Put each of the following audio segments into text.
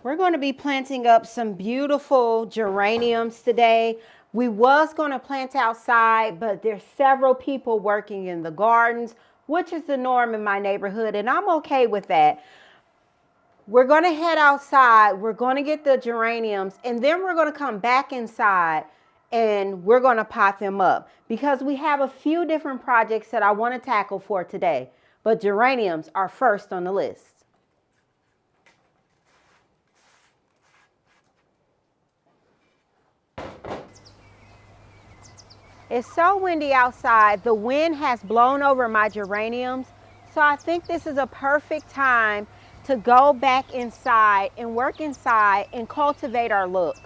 We're going to be planting up some beautiful geraniums today. We was going to plant outside, but there's several people working in the gardens, which is the norm in my neighborhood, and I'm okay with that. We're going to head outside, we're going to get the geraniums, and then we're going to come back inside and we're going to pot them up because we have a few different projects that I want to tackle for today, but geraniums are first on the list. It's so windy outside. The wind has blown over my geraniums. So I think this is a perfect time to go back inside and work inside and cultivate our look.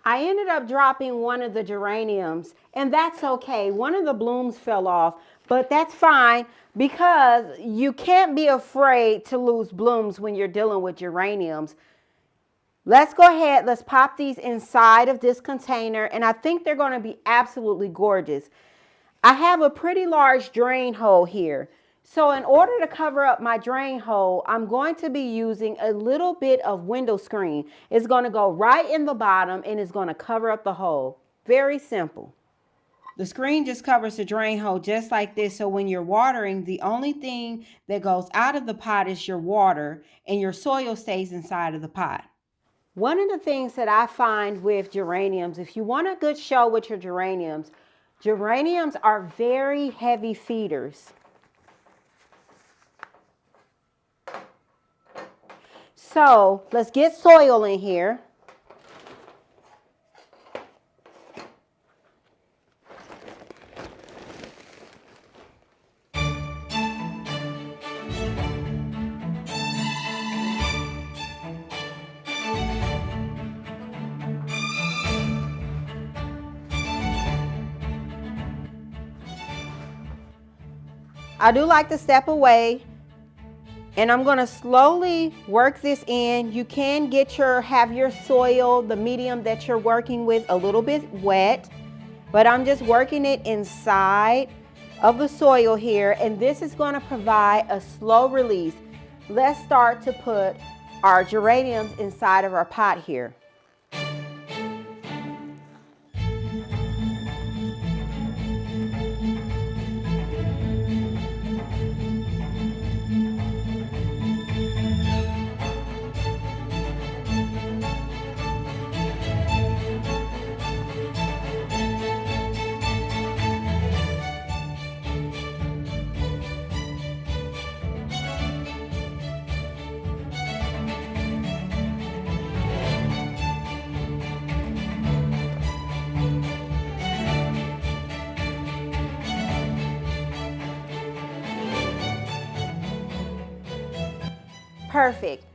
I ended up dropping one of the geraniums, and that's okay. One of the blooms fell off, but that's fine because you can't be afraid to lose blooms when you're dealing with geraniums. Let's go ahead, let's pop these inside of this container, and I think they're going to be absolutely gorgeous. I have a pretty large drain hole here. So in order to cover up my drain hole, I'm going to be using a little bit of window screen. It's going to go right in the bottom and it's going to cover up the hole. Very simple. The screen just covers the drain hole just like this, so when you're watering, the only thing that goes out of the pot is your water and your soil stays inside of the pot. One of the things that I find with geraniums, if you want a good show with your geraniums are very heavy feeders. So let's get soil in here. I do like to step away, and I'm going to slowly work this in. You can have your soil, the medium that you're working with, a little bit wet, but I'm just working it inside of the soil here, and this is going to provide a slow release. Let's start to put our geraniums inside of our pot here. Perfect.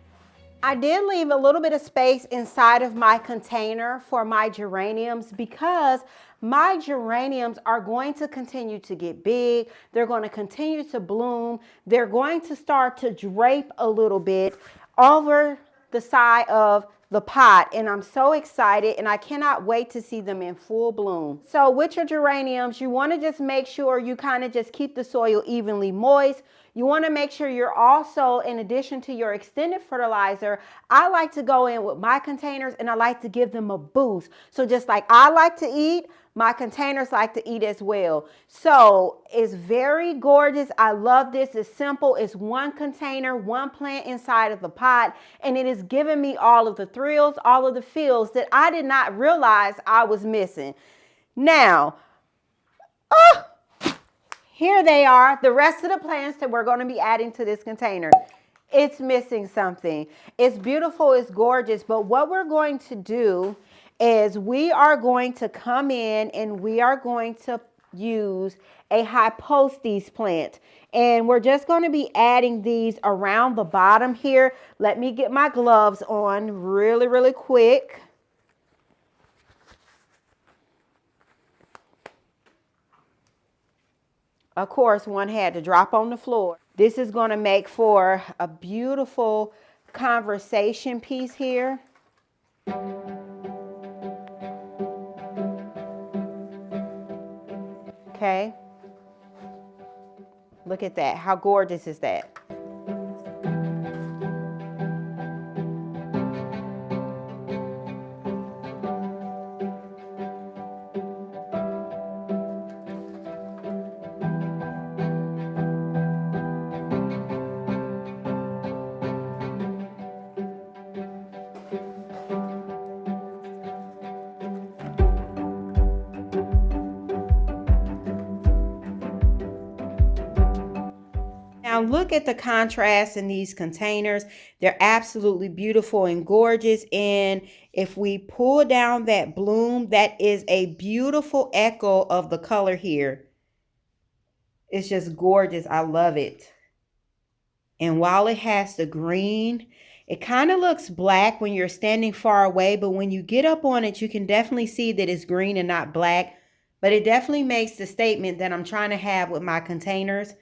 I did leave a little bit of space inside of my container for my geraniums because my geraniums are going to continue to get big. They're going to continue to bloom. They're going to start to drape a little bit over the side of the pot, and I'm so excited and I cannot wait to see them in full bloom. So with your geraniums, you want to just make sure you kind of just keep the soil evenly moist. You want to make sure you're also, in addition to your extended fertilizer, I like to go in with my containers and I like to give them a boost. So just like I like to eat, my containers like to eat as well. So it's very gorgeous. I love this. It's simple. It's one container, one plant inside of the pot, and it is giving me all of the thrills, all of the feels that I did not realize I was missing. Now, here they are, the rest of the plants that we're going to be adding to this container. It's missing something. It's beautiful, it's gorgeous, but what we're going to do is we are going to come in and we are going to use a hypostes plant. And we're just going to be adding these around the bottom here. Let me get my gloves on really quick. Of course, one had to drop on the floor. This is going to make for a beautiful conversation piece here. Okay. Look at that. How gorgeous is that? look at the contrast in these containers. They're absolutely beautiful and gorgeous. And if we pull down that bloom, that is a beautiful echo of the color here. It's just gorgeous. I love it. And while it has the green, it kind of looks black when you're standing far away, but when you get up on it, you can definitely see that it's green and not black. But it definitely makes the statement that I'm trying to have with my containers.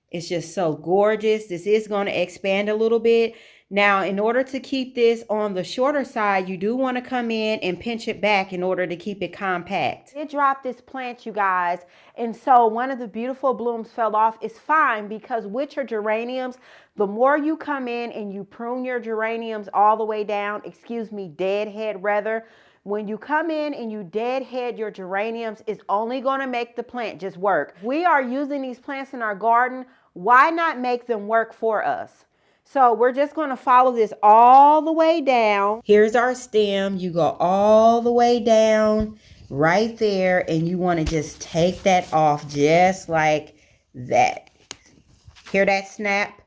It's just so gorgeous. This is going to expand a little bit. Now, in order to keep this on the shorter side, you do want to come in and pinch it back in order to keep it compact. I did drop this plant, you guys, and so one of the beautiful blooms fell off. It's fine because with your geraniums, the more you come in and you prune your geraniums all the way down, deadhead rather, when you come in and you deadhead your geraniums, it's only going to make the plant just work. We are using these plants in our garden. Why not make them work for us? So we're just going to follow this all the way down. Here's our stem. You go all the way down right there, and you want to just take that off just like that. Hear that snap?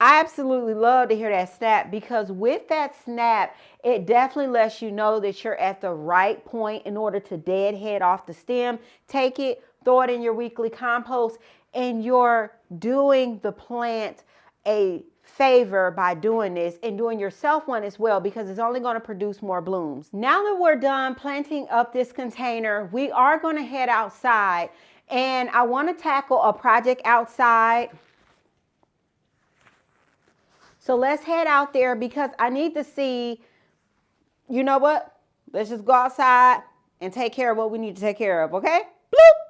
I absolutely love to hear that snap because with that snap, it definitely lets you know that you're at the right point in order to deadhead off the stem. Take it, throw it in your weekly compost, and you're doing the plant a favor by doing this and doing yourself one as well because it's only going to produce more blooms. Now that we're done planting up this container, we are going to head outside, and I want to tackle a project outside. So let's head out there because I need to see, you know what? Let's just go outside and take care of what we need to take care of, okay? Bloop!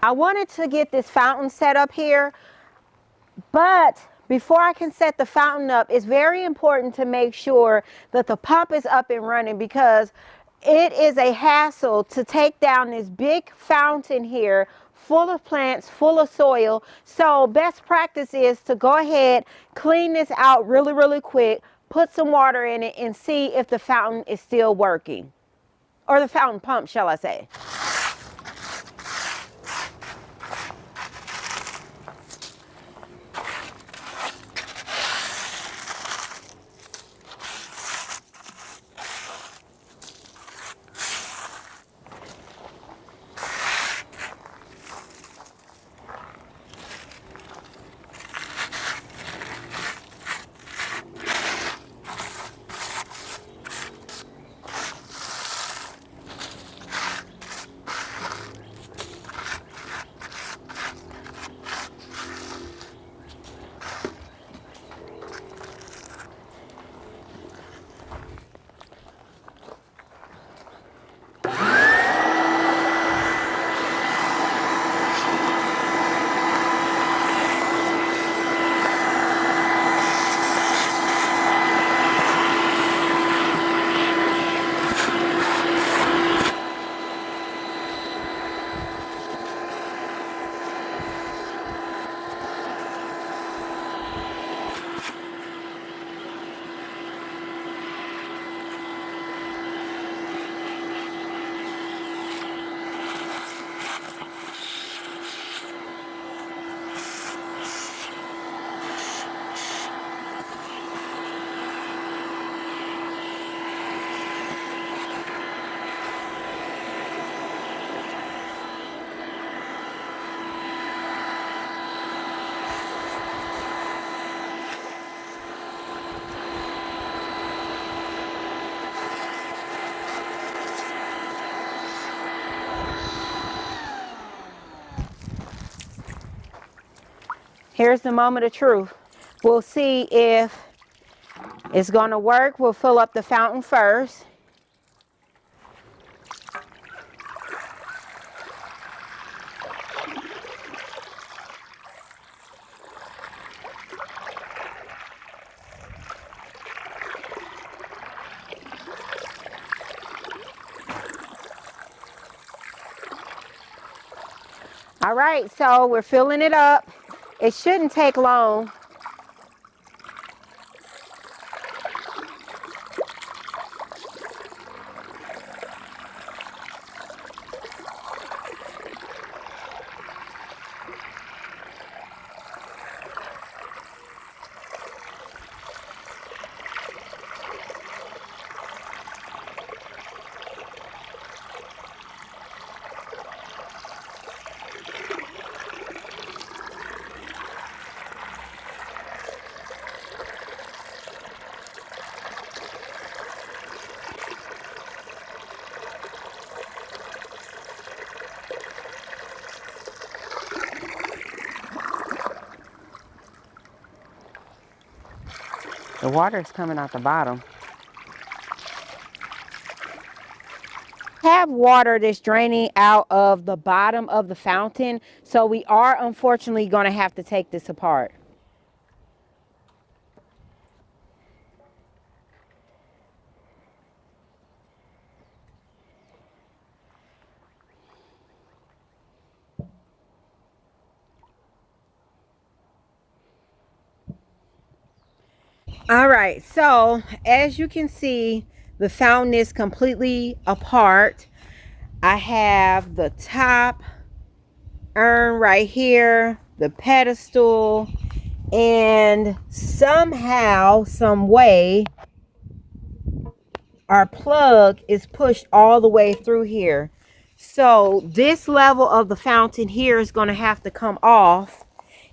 I wanted to get this fountain set up here, but before I can set the fountain up, it's very important to make sure that the pump is up and running because it is a hassle to take down this big fountain here full of plants, full of soil. So best practice is to go ahead, clean this out really, really quick, put some water in it and see if the fountain is still working, or the fountain pump, shall I say. Here's the moment of truth. We'll see if it's going to work. We'll fill up the fountain first. All right, so we're filling it up. It shouldn't take long. The water is coming out the bottom. Have water that's draining out of the bottom of the fountain, so we are unfortunately going to have to take this apart. All right, so as you can see, the fountain is completely apart. I have the top urn right here, the pedestal, and somehow, some way, our plug is pushed all the way through here. So this level of the fountain here is going to have to come off,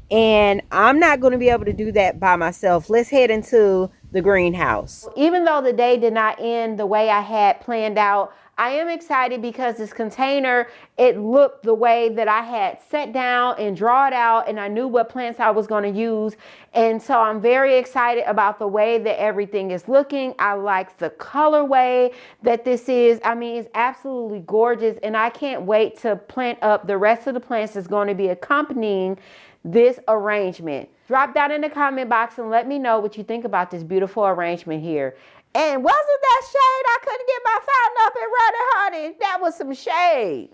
and I'm not going to be able to do that by myself. Let's head into the greenhouse. Even though the day did not end the way I had planned out, I am excited because this container, it looked the way that I had set down and draw it out, and I knew what plants I was going to use. And so I'm very excited about the way that everything is looking. I like the colorway that this is. I mean, it's absolutely gorgeous, and I can't wait to plant up the rest of the plants that's going to be accompanying this arrangement. Drop down in the comment box and let me know what you think about this beautiful arrangement here. And wasn't that shade? I couldn't get my fountain up and running, honey. That was some shade.